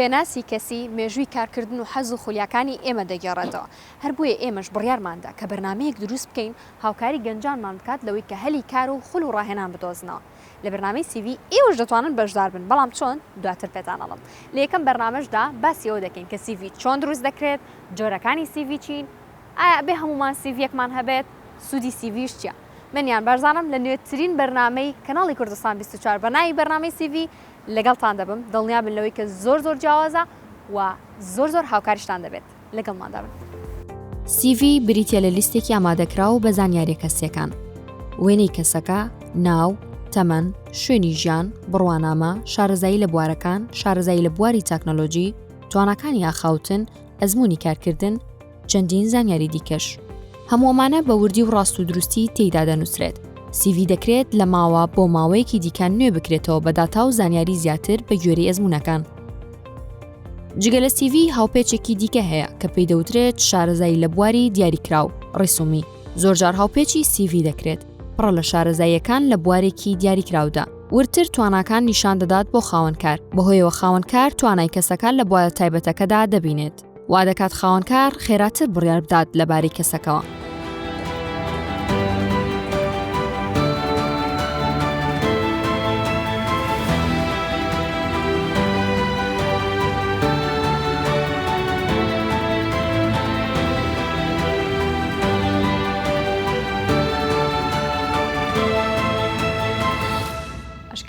پێناسی کەسی مێژووی کارکردن و حەز و خولیاکانی ئێمە دەگێڕێتەوە. هەر بۆیە ئێمەش بڕیارماندا کە بەرنامەیەک دروست بکەین هاوکاری گەنجانمان بکات لەوەی کە هەلی کار و خول و ڕاهێنان بدۆزنەوە. لە بەرنامەی CV ئێوەش دەتوانن بەشدار بن، بەڵام چۆن دواتر پێتان ئەڵم. لە یەکەم بەرنامەشدا باسی ئەوە دەکەین کە CV چۆن دروست دەکرێت، جۆرەکانی CV چین، ئایا بێ هەمومان CVەکمان هەبێت، سوودی CVش چییە؟ منیان بەرزانم لە نوێترین بەرنامەی کەناڵی کوردستان 24 بەناوی بەرنامەی CV لەگەڵتان دەبم، دڵنیا بن لەوەی کە زۆر جیاوازە و زۆر هاوکاریشتان دەبێت. لەگەڵماندا بن. CV بریتە لە لیستێکی ئامادەکراو بە زانیاری کەسیەکان. وێنەی کەسەکە، ناو، تەمەن، شوێنی ژیان، بڕوانامە، شارەزایی لە بوارەکان، شارەزایی لە بواری تەکنۆلۆژی، توانەکانی ئاخاوتن، ئەزمموی کارکردن، چەندین زانیاری دیکەش. هەمووەمانە بە وردی و ڕاست و دروستی تێیدا دەنووسرێت. CV دەکرێت لە ماوە بۆ ماوەیەکی دیکان نوێ بکرێتەوە بە داتا و زانیاری زیاتر بە گوێرەی ئەزممونەکان. جگە لە CV هاوپێچێکی دیکە هەیە کە پێی دەوترێت شارەزایی لە بواری دیاریکراو، ڕیسومی. زۆرجار هاوپێچی CV دەکرێت پڕە لە شارەزاییەکان لە بوارێکی دیاریکراودا. ورتر تواناکان نیشان دەدات بۆ خاوەنکار، بەهۆیەوە خاوەنکار توانای کەسەکان لە بوارە تایبەتەکەدا دەبینێت. وا دەکات خاوەنکار خێراتر بڕیار بدات لەبارەی کەسەکەوە.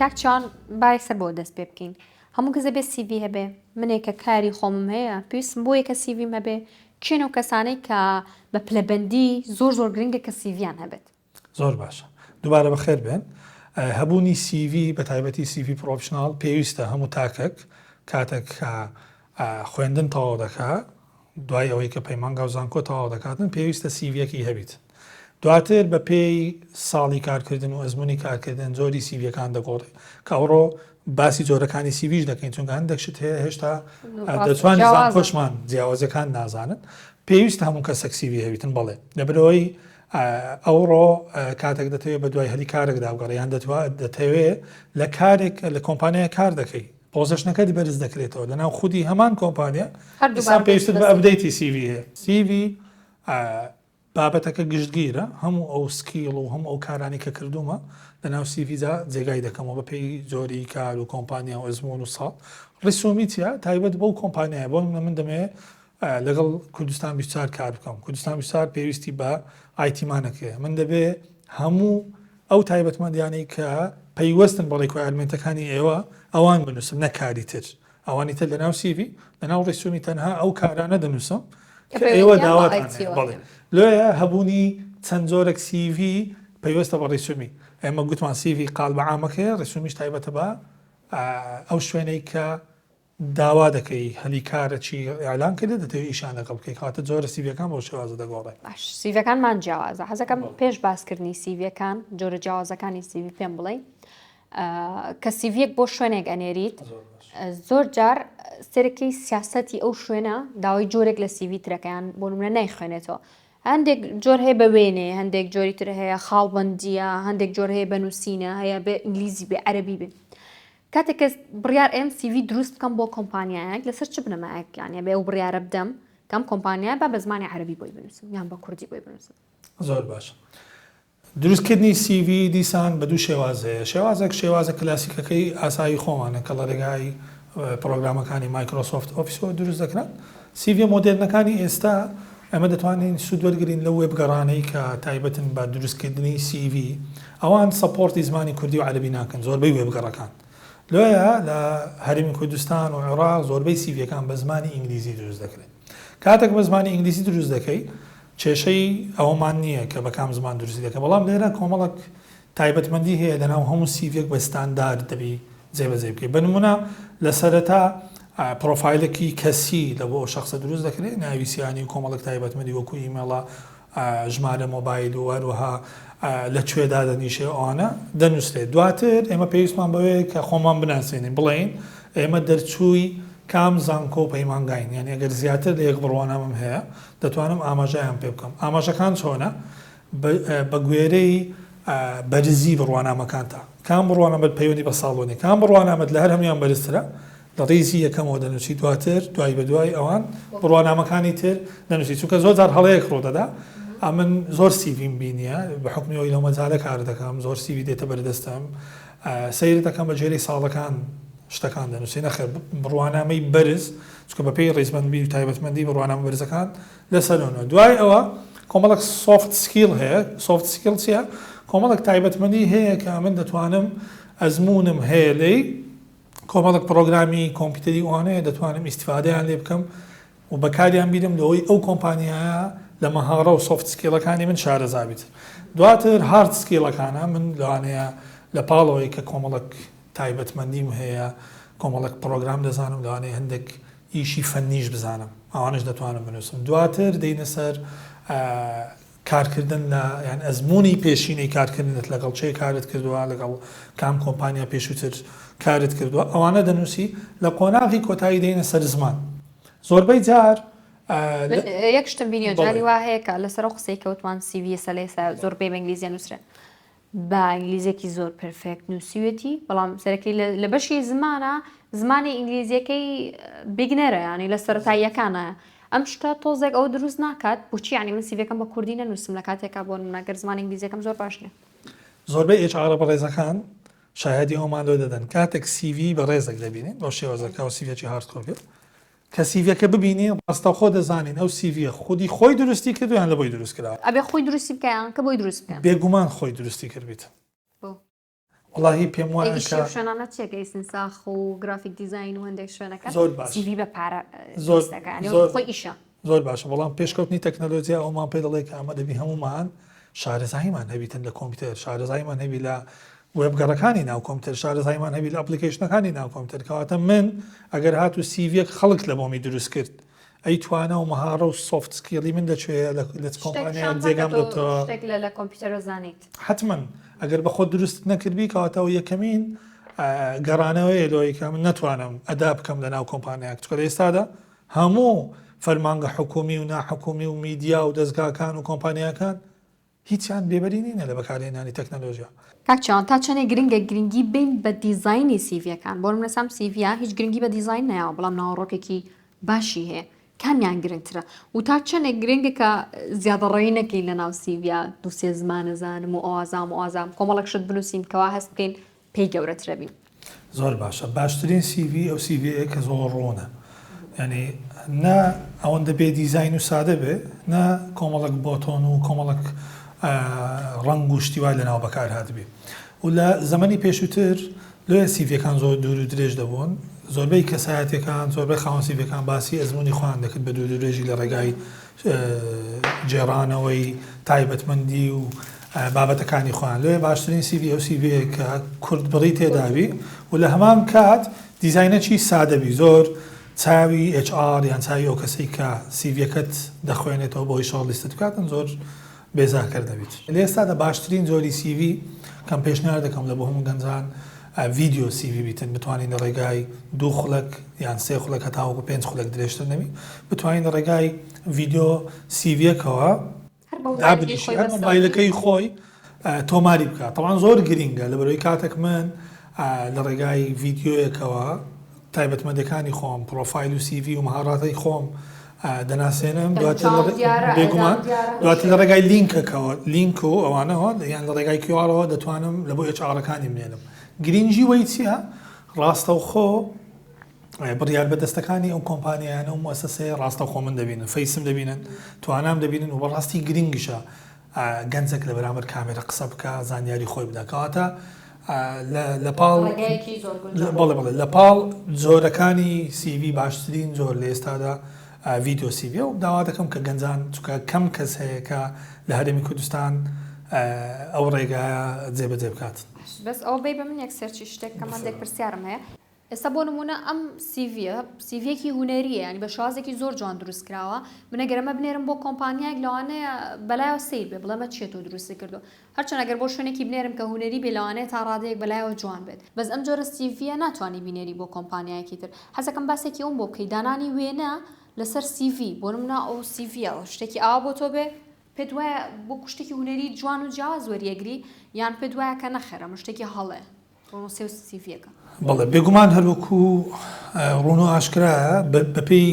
کاک چۆن باەکسەر بۆ دەست پێ بکەین. هەموو کەسە بێ CV هەبێ، منێک کە کاری خۆمم هەیە پێویستم بۆ یەکە CVم هەبێ، کێنە و کەسانەی کە بە پلەبەندی زۆر گرنگە کە CVیان هەبێت. زۆر باشە. دووبارە بەخێر بێن. هەبوونی CV بە تایبەتی CV پرۆفشنال پێویستە هەموو تاکەک کاتێک خوێندن تەواو دەکا، دوای ئەوەی کە پەیمانگا و زانکۆ تەواو دەکاتن پێویستە CVەکی هەبیت. دواتر بە پێی ساڵی کارکردن و ئەزمموی کارکردن زۆری CVەکان دەگۆڕێ کە ئەوڕۆ باسی جۆرەکانی CVش دەکەین، چونکە هەندێک شت هەیە هێشتا دەتوانین زانکۆشمان جیاوازەکان نازانن. پێویستە هەموو کەسێک CV هەبیتن بەڵێ لەبەرەوەی ئەوڕۆ کاتێک دەتەوێت بە دوای هەلی کارێکدا بگەڕێ یان دەتەوێت لە کارێک لە کۆمپانیای کار دەکەی پۆزیشنەکەی بەرز دەکرێتەوە لەناو خودی هەمان کۆمپانیا پێویست بە ئەپدەیتی CV هەیە. CV بابەتەکە گشتگیرە، هەموو ئەو سکیڵ و هەموو ئەو کارانی کە کردومە لەناو CVدا جێگای دەکەمەوە بە پێی زۆری کار و کۆمپانیا و ئەزممون و ساڵ. ڕیسومی چیە تایبەت بەو کۆمپانیایە بۆ من دەمەوێت لەگەڵ کوردستان 24 کار بکەم. کوردستان 24 پێویستی بە ئایتیمانەکەیە، من دەبێت هەموو ئەو تایبەتمەندیانەی کە پەیوەستن بەڵێ کوارمنتەکانی ئێوە ئەوان بنووسم نەکاری تر، ئەوانی تر لەناو CV لەناو ڕیسومی تەنها ئەو کارانە دەنووسم کە ئێوە داواتان بڵێ. لۆیە هەبوونی چەند جۆرێک CV پەیوەستە بە ڕیسومی. ئێمە گوتمان CV قالبە عامەکەیە، ڕیسومیش تایبەتە بە ئەو شوێنەی کە داوا دەکەی هەلی کارەکی ئیعلان کردێت دەتەوێت ئیشان لەگەڵ بکەی، کاتە جۆرە CVەکان بۆ شێوازە دەگۆڕێت. CVەکانمان جیاوازە. حەزەکەم پێش باسکردنی CVەکان جۆرە جیاوازەکانی CV پێم بڵێ کە CVێک بۆ شوێنێک ئەنێریت زۆر جار سەرەکی سیاسەتی ئەو شوێنە داوای جۆرێک لە CV ترەکەیان بۆ نمونە نایخوێنێتەوە. هەندێک جۆر هەیە بە وێنێ، هەندێک جۆری تر هەیە خاڵبەندیە، هەندێک جۆر هەیە بە نووسینە، هەیە بە ئینگلیزی بێ عەرەبی بێ. کاتێک کەس بڕیار ئێم CV دروست بکەم بۆ کۆمپانیایەک لەسەر چ بنەمایەک یانە بێ ئەو بڕیارە بدەم کەم کۆمپانیا بە زمانی عەرەبی بۆی بنووسم یان بە کوردی بۆی بنووسم. زۆر باش. دروستکردنی CV دیسان بە دوو شێواز هەیە. شێوازە کلاسیکەکەی ئاسایی خۆمانە کە لە ڕێگای پرۆگرامەکانی مایکرۆسۆفت ئۆفیسەوە دروست دەکران. CV مۆدێرنەکانی ئێستا ئەمە دەتوانین سوود وەرگرین لە وێبگەڕانەی کە تایبەتن بە دروستکردنی CV ئەوان سەپۆرتی زمانی کوردی و عەرەبی ناکەن زۆربەی وێبگەڕەکان. لۆیە لە هەرێمی کوردستان و عێراق زۆربەی CVەکان بە زمانی ئینگلیزی دروست دەکرێت. کاتێک بە زمانی ئینگلیزی دروست دەکەی کێشەی ئەوەمان نییە کە بە کام زمان دروستی دەکە، بەڵام لێرە کۆمەڵک تایبەتمەندی هەیە لەناو هەموو CVێک بە ستاندارد دەبی جێبەجێ بکەی. بە نمونە لە سەرەتا پرۆفایلێکی کەسی لە بۆ شخصە دروست دەکرێت، ناویسیانی و کۆمەڵک تایبەتمەندی وەکو ئیمێڵە، ژمارە مۆبایل و هەروەها لەکوێدا دەنیشێ ئەوانە دەنووسێت. دواتر ئێمە پێویستمان بەوەیە کە خۆمان بناسێنین بڵێین ئێمە دەرچووی کام زانکۆ و پەیمانگاین، یعنی ئەگەر زیاتر لە یەک بڕوانامم هەیە دەتوانم ئاماژەیان پێ بکەم. ئاماژەکان چۆنە؟ بە گوێرەی بەرزی بڕوانامەکانتە. کام بڕوانامەت پەیوەندی بە ساڵۆنی، کام بڕوانامەت لە هەر هەمویان بەرزترە، لە ڕیزی یەکەمەوە دەنووسی دواتر دوای بە دوای ئەوان بڕوانامەکانی تر دەنووسی چونکە زۆر جار هەڵەیەک ڕوو دەدا من زۆر سیڤیم بینیە بە حکمیەوەی لەو مەجالە کار دەکەم زۆر سیڤی دێتە بەردەستم سیر دەکەم بە جێرەی ساڵەکان شتەکان دەنووسی نەخێر بڕوانامەی بەرز چونکە بە پێی ڕێزمەندی و تایبەتمەندی بڕوانامە بەرزەکان لەسەرەوە دوای ئەوە کۆمەڵک سۆفت سکیل هەیە سۆفت سکیل چیە کۆمەڵک تایبەتمەندی هەیە کە من دەتوانم ئەزمونم هەیە لێی کۆمەڵک پرۆگرامی کۆمپیوتەری ئەوانەیە دەتوانم ئیستیفادەیان لێ بکەم و بەکاریان بیرم لەوەی ئەو کۆمپانیایە لە مەهارە و سۆفت سکیلەکانی من شارەزا بیت دواتر هارد سکیلەکانە من لەوانەیە لە پاڵەوەی کە کۆمەڵک تایبەتمەندیم هەیە کۆمەڵک پرۆگرام دەزانم لەوانەیە هەندێک ئیشی فەنیش بزانم ئەوانش دەتوانم بنووسم دواتر دەینە سەر کارکردن لە یان ئەزمموی پێشینەی کارکردنت لەگەڵ چێ کارت کردووە لەگەڵ کام کۆمپانیا پێشووتر کارت کردووە ئەوانە دەنووسی لە قۆناغی کۆتایی دەینە سەر زمان زۆربەی جار یەک شتم بینیۆ جاری وا هەیە کە لەسەر خسەی کەوتمان سیڤ سەلێسا زۆربەی بە ئینگلیزیە نووسرێن بە ئینگلیزیەکی زۆر پرفێکت نووسیوێتی بەڵام سەرەکەی لە بەشی زمانە زمانی ئینگلیزیەکەی بیگنەرە ینی لە سەرەتاییەکانە ئەم شتە تۆزێک ئەو دروست ناکات بۆچی ینی من سیڤەکەم بە کوردی نەنووسم لە کاتێکا بۆ ناگەر زمان ئینگلیزیەکەم زۆر باش نیە زۆربەی HR بەڕێزەکان شاهدی ئەومان لۆ دەدەن کاتێک سیڤ بە ڕێزێک دەبینین بۆ شێوەزەکە و سیڤێکی هارد کۆپی کە سیڤەکە ببینی ڕاستەوخۆ دەزانین ئەو سیڤە خودی خۆی دروستی کردو یان لە بۆی دروست کراوە ئەبێ خۆی دروستی بکەیان کە بۆی دروست بکەن بێگومان خۆی دروستی کردبیت وڵاهی پێم وایە شوێنانە چێکەی سنساخ و گرافیک دیزاین و هەندێک شوێنەکە زۆر باش سیڤ بە پارە خۆی ئیشە زۆر باشە بەڵام پێشکەوتنی تەکنەلۆژیا ئەومان پێ دەڵێ کە ئەمە دەبی هەمومان شارەزاییمان هەبیتن لە کۆمپیوتەر شارەزاییمان هەبی لە وێبگەڕەکانی ناو کۆمپیوتەر شارەزاییمان هەبی لە ئەپلیکیشنەکانی ناو کۆمپیوتەر کەواتە من ئەگەر هات و سیڤێک خەڵک لە بۆمی دروست کرد ئەی توانە و مەهارە و سۆفت سکیلی من دەچێت لە کۆمپانیان جێگام دۆتەوە لە کۆمپیوتەرە زانیت حتمما ئەگەر بە خۆت دروست نەکردبی کەواتەوە یەکەمین گەڕانەوەی لۆی کە من ناتوانم ئەدا بکەم لە ناو کۆمپانیاک چکە لە ئێستادا هەموو فەرمانگە حکومی و ناحکومی و میدیا و دەستگاکان و کۆمپانیاکان هیچیان بێبەری نینە لە بەکارهێنانی تەکنەلۆژیا کاکچیان تا چەنێک گرنگی بین بە دیزایانی سیڤەکان بۆ من لەسام سیڤیا هیچ گرنگی بە دیزاین نایەوە بەڵام ناوەڕۆکێکی باشی هەیە کامیان گرنگترە و تا چەندێک گرنگە کە زیادەڕێی نەکەین لە ناو سیڤیا دووسێ زمانە زانم و ئازام کۆمەڵک شت بنووسین کەوا هەست بکەین پێی گەورەترە بین زۆر باشە باشترین سیڤ ئەو سیڤەیە کە زۆر ڕۆنە ینی نا ئەوەندە بێ دیزاین و سادە بێ نا کۆمەڵک بۆتۆن و کۆمەڵک ڕنگ و شتیوای لەناو بەکار هاتبێ و لە زەمەنی پێشووتر لێ سیڤەکان زۆر دوور و درێژ دەبوون زۆربەی کەسایەتەکان زۆربەی خاوەن سیڤەکان باسی ئەزمموی خۆیان دەکرد بە دوور درێژی لە ڕێگای جێڕانەوەی تایبەتمەندی و بابەتەکانی خۆیان لێ باشترین سیڤ ئەو سیڤەیە کە کورد بڕی تێداوی و لە هەمان کات دیزاینەکی سادەبی زۆر چاوی HR یان چاوی ئەو کەسەی کە سیڤەکەت دەخوێنێتەوە بۆی شاڵلیستت بکاتن زۆر بێزارکرد دەبیت لە ئێستادا باشترین زۆری سیڤ کەم پێشنیار دەکەم لە بۆ هەموو گەنجان ڤیددیو سیڤ بیتن بتوانین لە ڕێگای 2 خولەک یان 3 خولەک هەتاوەکو 5 خولەک درێژتر نەبی بتوانین لە ڕێگای ڤیددیۆ سیڤەکەوە مۆبایلەکەی خۆی تۆماری بکات تەوان زۆر گرینگە لە بەرەوەی کاتێک من لە ڕێگای ڤیددیۆیەکەوە تایبەتمەندەکانی خۆم پرۆفایل و سیڤ و مهارەتی خۆم دەناسێنم بێگومان دواتر لە ڕێگای لینک و ئەوانەوە یان لە ڕێگای کیوارەوە دەتوانم لە بۆ HRەکانی بنێنم گرنگی وەی چییە ڕاستەوخۆ بڕیار بەدەستەکانی ئەو کۆمپانیانە و مؤسسەیە ڕاستەوخۆ من دەبینن فەیسم دەبینن توانام دەبینن و بەڕاستی گرنگیشە گەنجێک لە بەرامبەر کامێرە قسە بکە زانیاری خۆی بدەکەواتە لە پاڵ جۆرەکانی سیڤ باشترین جۆر لە ئێستادا ڤیددیۆ سیڤ و داوا دەکەم کە گەنجان چکە کەم کەس هەیە کە لە هەرێمی کوردستان ئەو ڕێگایە جێبەجێ بکات بەس ئەو بێ بە من یەک سەرچی شتێک کەمەندێک پرسیارم هەیە ئێستا بۆ نمونە ئەم سیڤەیەکی هونەریە ینی بە شازێکی زۆر جوان دروست کراوە منەگەرەمە بنێرم بۆ کۆمپانیایك لەوانەیە بەلایەوە سیر بێ بڵێمە چێت و دروستی کردو هەرچەند ئەگەر بۆ شوێنێکی بنێرم کە هونەری بێ لەوانەیە تا ڕادەیەک بەلایەوە جوان بێت بەس ئەم جۆرە سیڤە ناتوانانی بینێری بۆ کۆمپانیایەکی تر حەزەکەم باسێکی ئەوم بۆ بکەی دانانی وێنە لەسەر سیڤ بۆ نمونە ئەو سیڤە شتێکی ئاوا بۆ تۆ بێ پێت وایە بۆ شتێکی هونەری جوان و جیاواز وەریەگری یان پێت وایە کە نەخێرە شتێکی هەڵێ ڕۆنۆسی و سیڤیەکە بەڵێ بێگومان هەروەکو ڕوون و ئاشکرایە بەپێی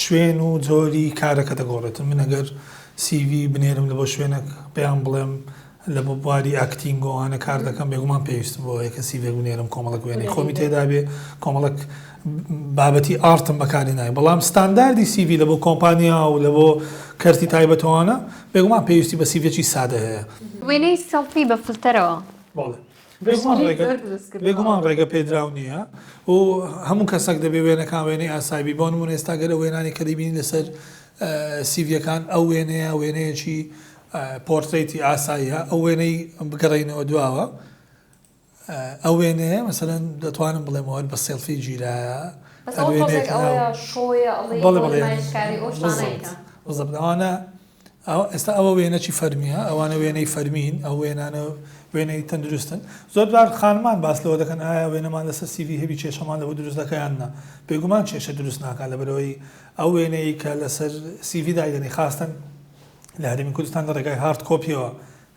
شوێن و جۆری کارەکە دەگۆڕێتن من ئەگەر CV بنێرم لە بۆ شوێنێک پێیان بڵێم لە بۆ بواری ئاکتینگۆوانە کار دەکەم بێگومان پێویست بۆ یەکە CV بنێرم کۆمەڵک وێنەی خۆمی تێدا بێ کۆمەڵک بابەتی ئارتم بەکاری نایە بەڵام ستانداردی CV لە بۆ کۆمپانیا و لە بۆ کەرتی تایبەتەوانە بێگومان پێویستی بە CV سادە هەیە وێنەی سەڵفی بە فلتەرەوە بێگومان ڕێگە پێدراو نییە و هەموو کەسێک دەبێ وێنەکان وێنەی ئاسایبی بۆ نمونە ئێستا گەرە وێنانی کە دەبینی لەسەر سیڤیەکان ئەو وێنەیە وێنەیەکی پۆرتڕێتی ئاساییە ئەو وێنەی بگەڕینەوە دواوە ئەو وێنەیە مەسەلەن دەتوانم بڵێمەوە بە سێلفی گیرایە ئەوانە ئێستا ئەوە وێنەی فەرمیە ئەوانە وێنەی فەرمین ئەو وێنانە وێنەی تەندروستن زۆر خانمان باس لەوە دەکەن ئایا وێنەمان لەسەر CV هەبی کێشەمان لەبوو دروست دەکەیاننا بێگومان کێشە دروست ناکات لە بەرەوەی ئەو وێنەی کە لەسەر CV داگەنی خاستن لە هەرێمی کوردستان لە ڕێگای هارد کۆپیەوە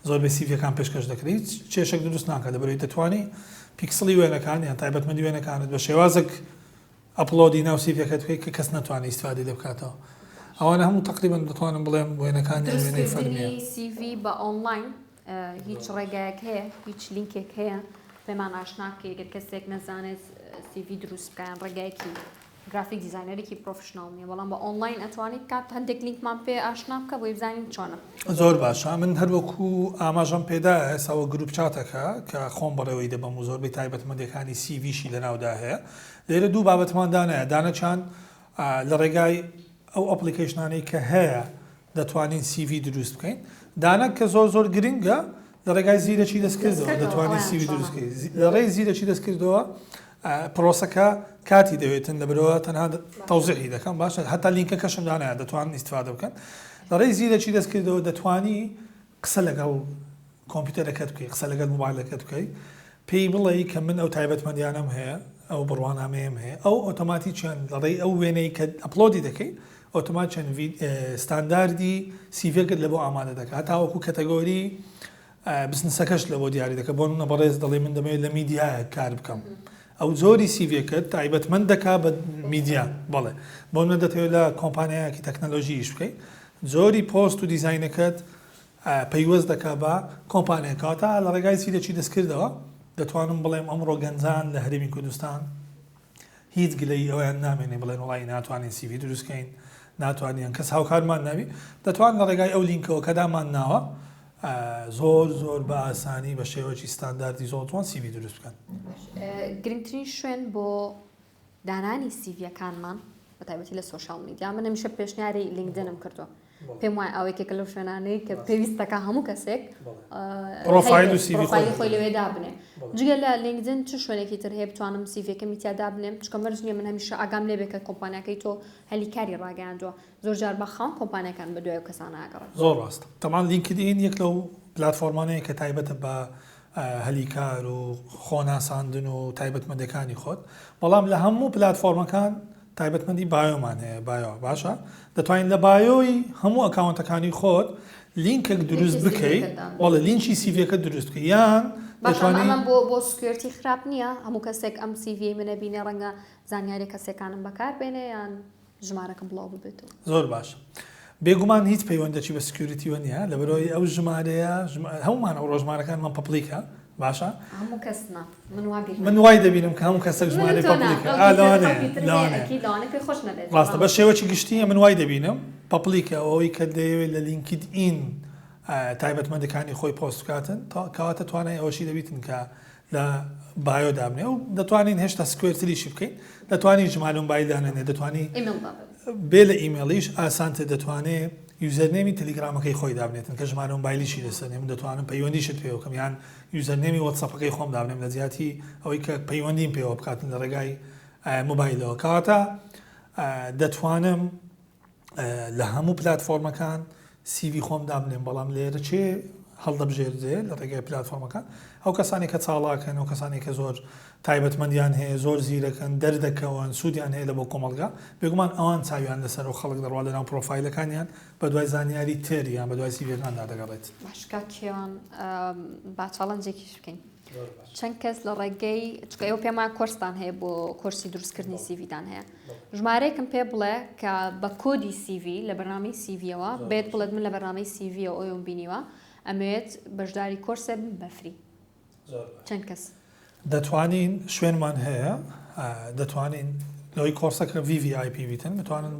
زۆر بە سیڤەکان پێشکەش دەکرێت کێشێک دروست ناکات لەبەرەوەی دەتوانی پیکسڵی وێنەکان یان تایبەتمەندی وێنەکانت بە شێوازێک ئەپلۆدی ناو سیڤەکەت بکەیت کە کەس ناتوانێت ئیستفادەی لێ بکاتەوە ئەوانە هەموو تقریبان دەتوانم بڵێم وێنەکان وێنەی فەرمیە CV بە ئۆنلاین هیچ ڕێگایەک هەیە هیچ لینکێک هەیە پێمان ئاشناکە ئەگەر کەسێک نەزانێت CV دروست بکەیان ڕێگایەکی گرافیک دیزاینەرێکی پرۆفشناڵ نیە بەڵام بە ئۆنلاین ئەتوانیت کات هەندێک لینکمان پێ ئاشنا بکە بۆی بزانین چۆنە زۆر باشە من هەروەکو ئاماژەم پێدایە ئێساوە گروپ چاتەکە کە خۆم بەڕێوەی دەبەم و زۆربەی تایبەتمەندەکانی CVشی لەناودا هەیە لێرە دوو بابەتمان دانایە دانەچان لە ڕێگای ئەو ئەپلیکیشنانەی کە هەیە دەتوانین CV دروست بکەین دانە کە زۆر گرنگە لە ڕێگای زیرەکی دەستکردەوە دەتوانین CV دروست بکەین لە ڕێی زیرەکی دەستکردەوە پرۆسەکە کاتی دەوێتن لەبرەوە تەنها تەوزیحی دەکەم باشە هەتا لیnkە کەشم دانایە دەتوانن ئیستفادە بکەن لە ڕێی زیرەکی دەستکردەوە دەتوانی قسە لەگەڵ کۆمپیوتەرەکەت بکەیت قسە لەگەڵ موبایلەکەت بکەیت پێی بڵێ کە من ئەو تایبەتمەندیانم هەیە ئەو بڕوانامەیەم هەیە ئەو ئۆتۆماتی چەند لە ڕێی ئەو وێنەی کە ئەپلۆدی دەکەیت ئۆتۆمات چەند ستانداردی سیڤێکت لە بۆ ئامادە دەکات تاوەکو کەتەگۆری بزنسەکەش لە بۆ دیاری دەکە بۆ منە بەڕێز دەڵێ من دەمەوێت لە میدیایە کار بکەم ئەو زۆری سیڤێکت تایبەتمەند دەکا بە میدیا بەڵێ بۆ منە دەتەوێت لە کۆمپانیایەکی تەکنەلۆژیش بکەیت زۆری پۆست و دیزاینەکەت پەیوەست دەکا بە کۆمپانیەکەوە تا لە ڕێگای سیرەکی دەستکردەوە دەتوانم بڵێم ئەمڕۆ گەنجان لە هەرێمی کوردستان هیچ گلەی ئەویان نامێنێ بڵێن وڵی ناتوانین CV دروستکەین ناتوانین کەس هاوکارمان ناوی دەتوان لە ڕێگای ئەو لینکەوە کە دامان ناوە زۆر بە ئاسانی بە شێوەی ستانداردی زۆرتوان CV دروست بکەن گرنگترین شوێن بۆ دانانی سیڤەکانمان بە تایبەتی لە سۆشال میدیا من هەمیشە پێشنیاری لینکدینم کردووە پێم وایە ئەوەیەکێکە لەو شوێنانەی کە پێویستەکە هەموو کەسێک پرۆفایل و CV خۆی لەوێدا بنێ جگە لە لینکدین چ شوێنێکی تر هەیە بتوانم سیڤەکەمی تیادا بنێم چکە مەرج نییە من هەمیشە ئاگام لێ بێت کە کۆمپانیەکەی تۆ هەلیکاری ڕاگەیاندووە زۆر جار بە خاڵ کۆمپانیەکان بە دوای کەسان ئاگەڕێن زۆر ڕاستە تەمان لینکدین یەک لەو پلاتفۆرمانەیە کە تایبەتە بە هەلیکار و خۆناساندن و تایبەتمەندەکانی خۆت بەڵام لە هەموو پلاتفۆرمەکان تایبەتمەندی بایۆمان هەیە بایۆ باشە دەتوانین لە بایۆی هەموو ئەکاونتەکانی خۆت لینکێک دروست بکەیت وڵە لینکی سیڤەکە دروست بکە یان دەتوانین بۆ سکوێرتی خراپ نییە هەموو کەسێک ئەم CV منە بینێ ڕەنگە زانیاری کەسێکانم بەکار بێنێ یان ژمارەکەم بڵاو ببێتەوە زۆر باش بێگومان هیچ پەیوەندێکی بە سکیوریتیوە نییە لە بەرەوەی ئەو ژمارەیە هەمومان ئەو ڕۆژمارەکانمان پەبلیکە باشە هەموو کەسنا من وای دەبینم کە هەموو کەسێک ژمارەی پەبلیکە ڕاستە بە شێوەی گشتیە من وای دەبینم پەبلیکە ئەوەی کە دەیەوێت لە لینکید ئین تایبەتمەندەکانی خۆی پۆست بکاتن کەواتە توانای ئەوەشی دەبیتن کە لە بایۆ دابنێ و دەتوانین هێشتا سکوێرتریشی بکەین دەتوانین ژمارە مۆبایل دانێنێ دەتوانی بێ لە ئیمێڵیش ئاسانتر دەتوانێت یوزەرنێمی تەلیگرامەکەی خۆی دابنێتن کە ژمارە مۆبایلیشی لەسەر من دەتوانم پەیوەندیشت پێ بکەم یان یوزەرنێمی وەتسەپەکەی خۆم دابنێم لە زیاتی ئەوەی کە پەیوەندیم پێوە بکاتن لە ڕێگای مۆبایلەوە کەواتە دەتوانم لە هەموو پلاتفۆرمەکان CV خۆم دابنێم بەڵام لێرە چێ هەڵدەبژێردێ لە ڕێگەی پلتفۆرمەکان ئەو کەسانی کە چاڵاکەن و کەسانی کە زۆر تایبەتمەندیان هەیە زۆر زیرەکەن دەردەکەون سوودیان هەیە لە بۆ کۆمەلگا بێگومان ئەوان چاویان لەسەر و خەڵک دەڕوا لەناو پرۆفایلەکانیان بە دوای زانیاری تێریان بە دوای سیڤێکاندا دەگەڕێت. باشکە کێوان با چاڵەنجێکیش بکەین. چەند کەس لە ڕێگەی چکە ئێوە پێمان کۆرسان هەیە بۆ کۆرسی دروستکردنی سیڤدان هەیە ژمارەیەکم پێ بڵێ کە بە کۆدی سیV لە بەرنامەی سیVەوە بێت بڵێت من لە بەرنامەی سیVەوە ئەوم بینیوە ئەمەوێت بەشداری کۆرسە بەفری چەند کەس دەتوانین شوێنمان هەیە دەتوانین لەوەی کۆرسەکە VVIP بیتن بتوانن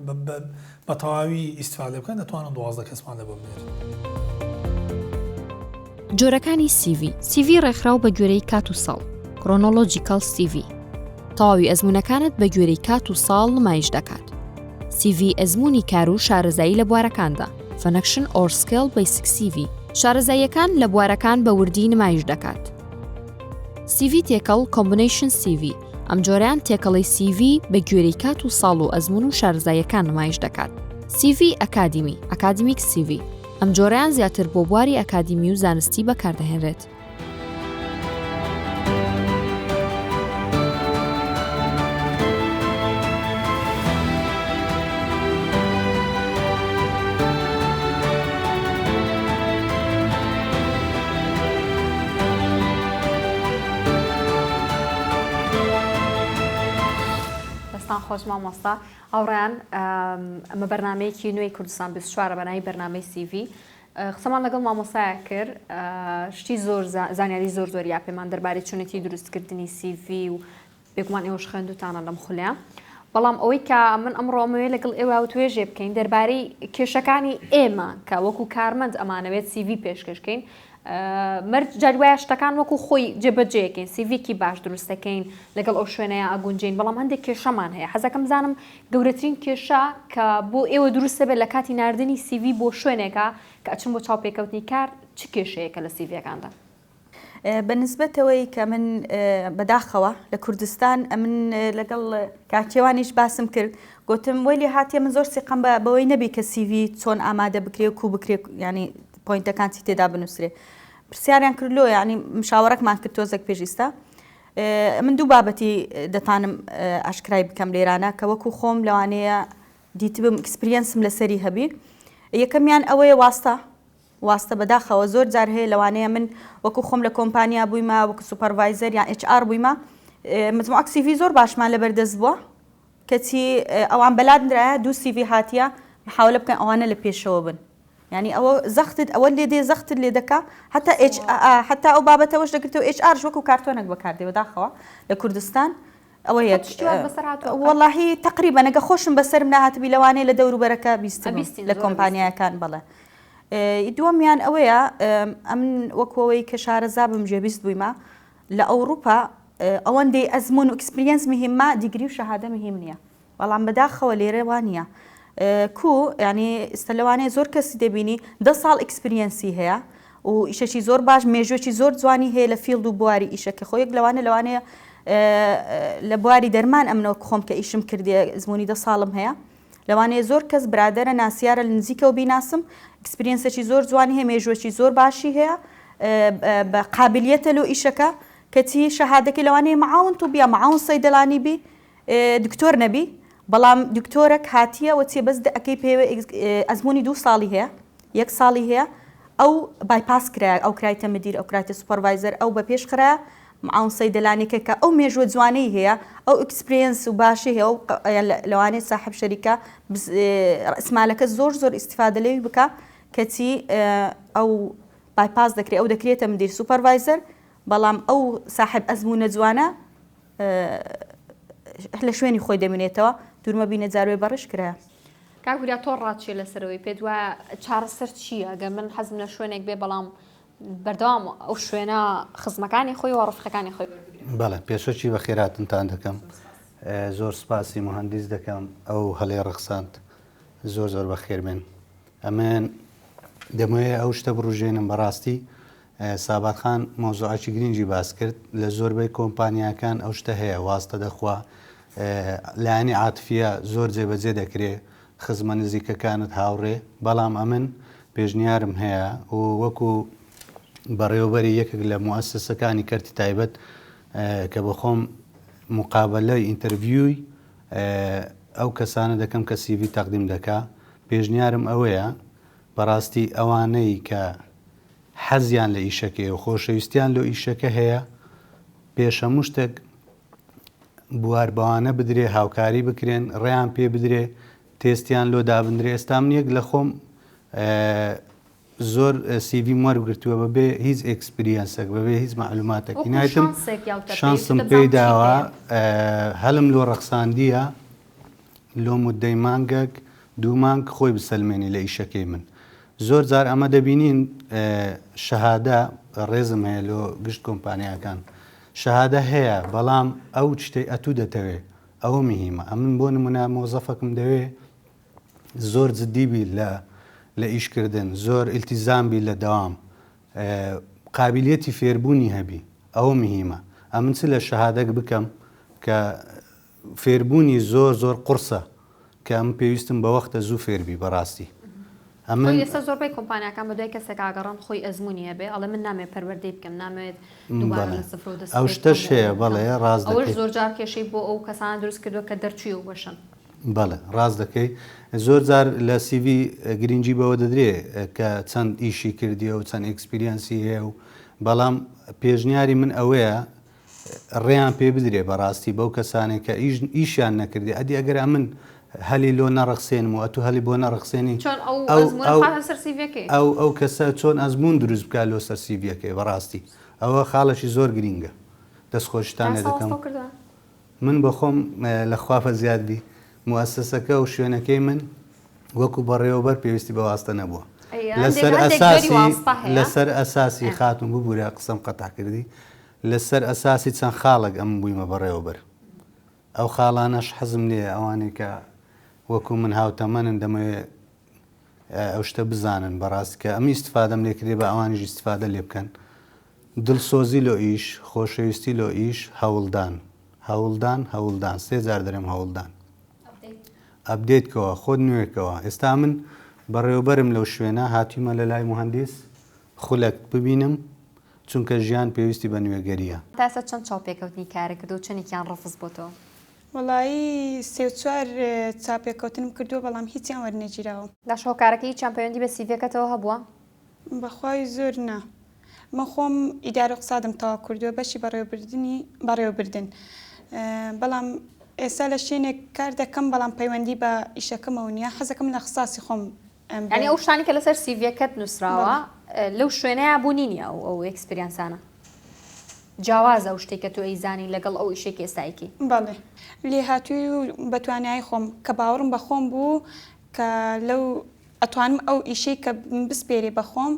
بە تەواوی ئیسفادە بکەن دەتوانن 12 کەسمان لە بۆ بنێت. جۆرەکانی CV ڕێکخراو بە گوێرەی کات و ساڵ کڕۆنۆلۆجیکال CV تەواوی ئەزمونەکانت بە گوێرەی کات و ساڵ نمایش دەکات. CV ئەزمموی کار و شارەزایی لە بوارەکاندا Function or Skill Basic CV شارەزاییەکان لە بوارەکان بە وردی نمایش دەکات. CV تێکەڵ Combination CV ئەم جۆرەیان تێکەڵی CV بە گوێرەی کات و ساڵ و ئەزمون و شارەزاییەکان نمایش دەکات. CV ئەکادمی ئەکادمیک CV ئەم جۆرەیان زیاتر بۆ بواری ئەکادمی و زانستی بەکاردەهێنرێت. خۆش مامۆستا ئەوڕیان ئەمە بەرنمەیەکی نوێی کوردستان 24 بەناوی بەرنامەی CV قسەمان لەگەڵ مامۆستایە کرد شتی زۆر زانیاری زۆریا پێمان دەربارەی چۆنێتی دروستکردنی CV و بێگومان ئێوەش خوێندوتانە لەم خولیا بەڵام ئەوەی کە من ئەمڕۆمەوێ لەگەڵ ئێوە و توێژێ بکەین دەربارەی کێشەکانی ئێمە کە وەکو کارمەند ئەمانەوێت CV پێشکەشکەین مرد جاروایە شتەکان وەکو خۆی جێبەجێکەین سیڤێکی باش دروستەکەین لەگەڵ ئەو شوێنەیە ئاگونجین بەڵام هەندێک کێشەمان هەیە حەزەکەم زانم گەورەترین کێشە کە بۆ ئێوە دروستە بێت لە کاتی نردنی CV بۆ شوێنێکە کە ئەچم بۆ چاوپێکەوتنی کار چ کێشەیەکە لە سیڤەکاندا بەنسبەتەوەی کە من بەداخەوە لە کوردستان من لەگەڵ کاکێوانیش باسم کرد گوتم وەلی هاتیە من زۆر سیقم بەوەی نەبی کە CV چۆن ئامادە بکرێ و کو بکرێ ینی پۆینتەکان چی تێدا بنووسێ پرسیاریان کردلۆ ینی مشاوەڕێکمان کرد تۆزێک پێشیستا من دوو بابەتی دەتانم ئاشکرای بکەم لێرانە کە وەکو خۆم لەوانەیە دیتبم ئەکسپریەنسم لەسەری هەبی یەکەمیان ئەوەیە واستە بەداخەوە زۆر جار هەیە لەوانەیە من وەکو خۆم لە کۆمپانیا بوویمە وەکو سوپەرڤایزەر یان HR بوویمە مجموعەک CV زۆر باشمان لەبەردەست بووە کەچی ئەوان بەلادرایە دوو CV هاتیە محاولە بکەن ئەوانە لە پێشەوە بن يعني أو زختت أول ليدي زخت اللي دكا حتى أو بابته وش دكتور HR شوكو كرتونك بكاردي وداخوا لكردستان أو هي والله تقريبا أنا خوش بسر منها تبي لواني لدور بركة بيستمر لكومبانيا كان بلا يدوم يعني أويا أمن وكوي كشار زاب مجابيست بيما لأوروبا أوان دي أزمون وإكسبرينس مهمة ديجري وشهادة مهمة والله عم بداخوا ليروانيا كو يعني استلواني زور كسي دبيني 10 سال اكسبيرينسي هي و إشي زور باش ميجوشي زور زواني هي لفيلد وبواري إشا كخويك لواني لبواري درمان أمنو كخوم كإيشم كردي زموني 10 سالم هي لواني زور كس برادر ناسيار النزيكا وبيناسم اكسبيرينس شي زور زواني هي ميجوشي زور باشي هي بقابليته لو إشكا كتي شهادك لواني معاون طبيا معاون صيدلاني بي دكتور نبي بەڵام دکتۆرێک هاتیە وەچێ بەس ئەەکەی پێوە ئەزمموی 2 ساڵی هەیە 1 ساڵی هەیە ئەو بایپاس کرا ئەو کرایتە مدیر ئەو کراتە سوپەرڤایزەر ئەو بە پێش خرا معاون سەیدەلانێکەکە ئەو مێژوە جوانەی هەیە ئەو ئەکسپریەنس و باشی هەیە لەوانێت ساحب شەریکە ئسمالەکە زۆر ئیسیفادە لێوی بکە کەچی ئەو بایپاس دەکرێت ئەو دەکرێتە مدیر سوپەرڤایزەر بەڵام ئەو ساحب ئەزمونە جوانە لە شوێنی خۆی دەمێنێتەوە دوورمە بینە جاروێ بەڕش کرا کاکوریا تۆ ڕاتچێ لەسەرەوەی پێ دووە چارەسەر چییە گە من حەزم لە شوێنێک بێ بەڵام بەردەوام ئەو شوێنە خزمەکانی خۆی و ڕفقەکانی خۆی بەڵێ پێشۆکی بە خێراتتان دەکەم زۆر سپاسی مهندس دەکەم ئەو هەڵێ ڕخساند زۆر بەخێربێن ئەمن دەمەوێت ئەو شتە بڕژێنم بەڕاستی سابات خان مۆزوعاکی گرنگی باس کرد لە زۆربەی کۆمپانیاکان ئەو شتە هەیە واستە دەخوا لایانی عاتفیە زۆر جێبەجێ دەکرێت خزمە نزیکەکانت هاوڕێ بەڵام ئەمن پێشنیارم هەیە و وەکو بەڕێوەبەری یەکێک لە موسسەکانی کەرتی تایبەت کە بە خۆم مقابلەی ئینتەرویوی ئەو کەسانە دەکەم کە سیڤی تەقدیم دەکا. پێشنیارم ئەوەیە بەڕاستی ئەوانەی کە حەزیان لە ئیشەکەی و خۆشەویستیان لۆ ئیشەکە هەیە پێشەموو شتێک بواربەوانە بدرێ، هاوکاری بکرێن، ڕێیان پێ بدرێ، تێستیان لۆ دابدرێ. ئێستا من یەک لە خۆم زۆر سیڤیم وەرگرتووە بەبێ هیچ ئێکسپریەنسێک، بەبێ هیچ معلوماتێکی نایتم شانسم پێی داوە هەلم لۆ ڕەخساندیە لۆ مودەی مانگێک 2 مانگ خۆی بسەلمێنی لە ئیشەکەی من. زۆر جار ئەمە دەبینین شەهادە ڕێزم هەیە لۆ گشت کۆمپانیاکان، شەهادە هەیە بەڵام ئەو شتەی ئەتوو دەتەوێ ئەوە مهمە. ئەمن بۆ نمونە مۆزەفەکم دەوێ زۆر جددیبی لە ئیشکردن، زۆر ئیلتیزامبی لە دەوام، قابلیەتی فێربوونی هەبی، ئەوە مهمە. ئەمن چ لە شەهادەک بکەم کە فێربوونی زۆر قورسە کە ئەم پێویستم بە وەختە زوو فێربی بەڕاستی. ئێستا زۆربەی کۆمپانیاکان بە دوای کەسێک ئاگەڕان خۆی ئەزمموی هەبێ، ئەڵێ من نامێت پەروەردەی بکەم، نامێت دووبارە لە سفر و دەست ئەو شتەش هەیە. بەڵێ ڕاست ئەوەش زۆر جار کێشەی بۆ ئەو کەسان دروست کردووە کە دەرچووی و بەشن. بەڵێ ڕاست دەکەی. زۆر جار لە سیڤی گرنگی بەوە دەدرێ کە چەند ئیشی کردیە و چەند ئەکسپریەنسی هەیە و بەڵام پێشنیاری من ئەوەیە ڕێیان پێ بدرێ بەڕاستی بەو کەسانێک کە ئیشیان نەکردی. ئەدی ئەگەر ئەمن هەلی لۆ نەڕەخسێنم و ئەتو هەلی بۆ نەڕەخسێنی ئەو کەسە چۆن ئەزمون دروست بکات لۆ سەر سیڤیەکەی بەڕاستی ئەوە خاڵەشی زۆر گرینگە. دەستخۆشتانێ دەکەم من بەخۆم لە خوافە زیادبی موسسەکە و شوێنەکەی من وەکو بەڕێوەبەر پێویستی بە واستە نەبووە. لەسەر ئەساسی خاتون ببوورە قسەم قەتع کردی، لەسەر ئەساسی چەند خاڵک ئەم بوویمە بەڕێوەبەر. ئەو خاڵانەش حەزم لێ ئەوانەی کە وەکو من هاوتەمەنن دەمەوێت ئەو شتە بزانن بەڕاستی کە ئەمی ئیستفادەم لێکردێ بە ئەوانیش ئیستفادە لێ بکەن. دڵسۆزی لۆ ئیش، خۆشەویستی لۆ ئیش، هەوڵدان 3 جار دەرێم هەوڵدان ئەپدێتکەوە خۆت نوێکەوە. ئێستا من بەڕێوەبەرم لەو شوێنە هاتیمە لە لای مهندس خولەک ببینم چونکە ژیان پێویستی بە نوێگەریە. تاسە چەند چاپێکەوتنی کارە کردو و چەندێکیان ڕەفز بۆتەوە؟ وەڵایی 3-4 چاپێککەوتنم کردووە بەڵام هیچیان وەرنەگیراوە. لە شۆکارەکەی هیچیان پەیوەندی بە سیڤەکەتەوە هەبووە؟ بەخوای زۆر نا. من خۆم ئیدارە قسادم تەوا کردووە بەشی بەڕێوەبردن، بەڵام ئێستا لە شوێنێک کار دەکەم بەڵام پەیوەندی بە ئیشەکەمەوە نییە. حەزەکەم لە اختصاسی خۆم ینی ئەو شتانی کە لەسەر سیڤەکەت نووسراوە لەو شوێنەیە بوونی نیە ئەو ئێکسپریەنسانە جیاوازە ئەو شتێک کە تۆ ئەیزانی لەگەڵ ئەو ئیشێکی ئێستایکی. بەڵێ لێ هاتووی و بەتوانایی خۆم کە باوەڕم بە خۆم بوو کە لەو ئەتوانم ئەو ئیشەی کە بسپێرێ بە خۆم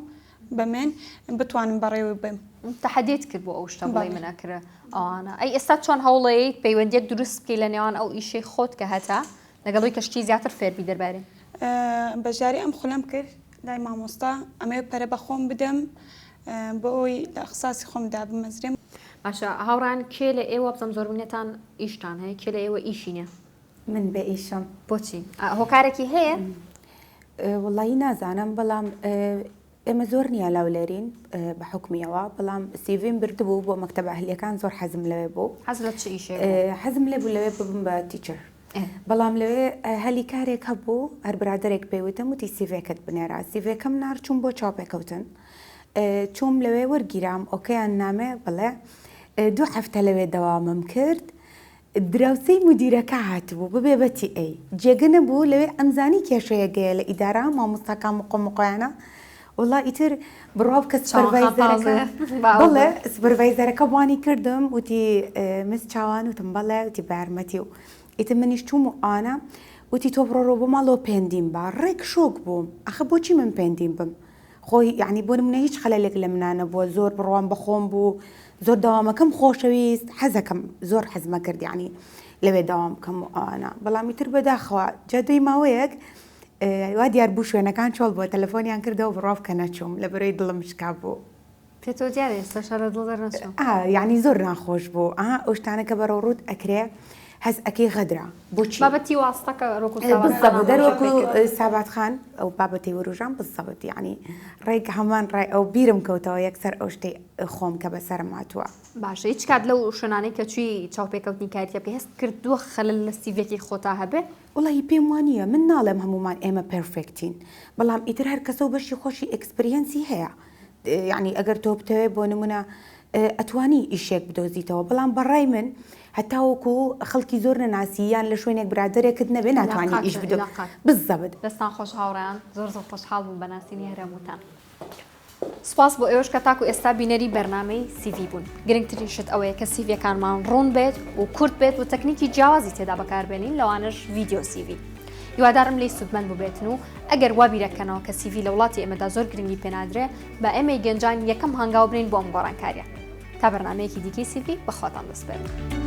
بە من بتوانم بەڕێوە بم. تەحەدیت کرد بۆ ئەو شتە بڵێ منەکرە ئەوانە. ئەی ئێستا چۆن هەوڵەیەیت پەیوەندیەک دروست بکەی لە نێوان ئەو ئیشەی خۆت کە هەتا لەگەڵەوەی کەشتی زیاتر فێربی دەربارێ؟ بەژاری ئەم خولەم کرد لای مامۆستا ئەمەوێ پەرە بە خۆم بدەم بۆ ئەوی لە ئەخساسی خۆمدا بمەزرێم. باشە هاوڕان کێ لە ئێوە بزەم زۆربوونێتان ئیشتان هەیە کێ لە ئێوە ئیشینە؟ من بە ئیشم. بۆچی؟ هۆکارێکی هەیە؟ وڵی نازانم بەڵام ئێمە زۆر نییە لاولەرین بە حکمیەوە بەڵام سیڤیم بردبوو بۆ مەکتەبە ئەهلیەکان زۆر حەزم لەوێ بوو. حەز لە چ ئیشێک؟ حەزم لێ بوو لەوێ ببم بە تیچەر. بەڵام لەوێ هەلی کارێک هەبوو هەر برادێک پێوتم وتی سیڤەکەت بنێرا. سیڤەکەم نار چوون بۆ چاپێکەوتن چوم لەوێ وەرگیرام ئۆکەیان نامێ بڵێ 2 هەفتە لەوێ دەوامم کرد. دراوسەی مدیرەکە هاتبوو ببێ بەتی ئەی جێگە نەبوو لەوێ ئەمزانی کێشەیە گەیە لە ئیدارە مامۆستاکان مقۆمقۆیانە وڵا ئیتر بڕاو کە بڵێ سوپەرڤایزەرەکە وانی کردم وتی مس چاوان وتم بەڵێ وتی بارمەتی و ئیتر منیش چوم و ئانا وتی تۆ بڕۆ بۆ ماڵەوە پێندیم با ڕێک شۆک بووم ئەخە بۆچی من پێندیم بم خۆی یعنی بۆ منە هیچ خەلەلێک لە منانە بووە زۆر بڕوان بەخۆم بوو زۆر داوامەکەم خۆشەویست حەزەکەم زۆر حەزمە کرد یعنی لەوێ داوام بکەم و ئانا بەڵامی تر بەداخەوە جادوی ماوەیەک وا دیار بوو شوێنەکان چۆڵ بووە تەلەفۆنیان کردەوە بڕاو کە نەچووم لە بەرەوەی دڵم شکا بوو. پێتۆ دیارە ئێستا شەڕە دڵ دەرنەچوو؟ یعنی زۆر ناخۆش بوو ئەو شتانەکە بەرەو ڕوود ئەکرێ هەز ئەەکەی غەدرا بۆچی بابەتی واستەکە ڕۆک بالضبط دەروەکو سابات خان ئەو بابەتی وروژان بالضبط یعنی ڕێک هەمان ڕای ئەو بیرم کەوتەوە یەکسەر ئەو شتەی خۆم کە بەسەرم هاتووە باشە هیچ کات لەو شوێنانەی کە چوی چاوپێکەوتنی کاریە بکە هەست کردووە خەلل لە سیڤێکی خۆتا هەبێ وڵی پێم وانە من ناڵێم هەمومان ئێمە پرفکتین بەڵام ئیتر هەر کەسە و بەشی خۆشی ئەکسپریەنسی هەیە یعنی ئەگەر تۆ بتەوێت بۆ نمونە ئەتوانی ئیشێک بدۆزیتەوە بەڵام بەڕای من هەتاوەکو خەڵکی زۆر نەناسییان لە شوێنێک برادێکت نەبێ ناتوانانی ئیش بدۆ بالضبط دەستان خۆش هاوڕیان زۆر خۆشحاڵ بوون بەناسینی هەرێموتان. سپاس بۆ ئێوەش کە تاکو ئێستا بینەری بەرنامەی CV بوون. گرنگترین شت ئەوەیە کە سیڤەکانمان ڕوون بێت و کورت بێت و تەکنیکی جیاوازی تێدا بەکاربێنین لەوانش ڤیدیۆ CV. هیوادارم لێی سودمەند ببێتن و ئەگەر وا بیرەکەنەوە کە CV لە وڵاتی ئێمەدا زۆر گرنگی پێنادرێ بە ئێمەی گەنجان یەکەم هەنگاو بنین بۆ ئەم گۆڕانکاریە. تا بەرنامەیەکی دیکەی CV بەخواتان دەسپێرم.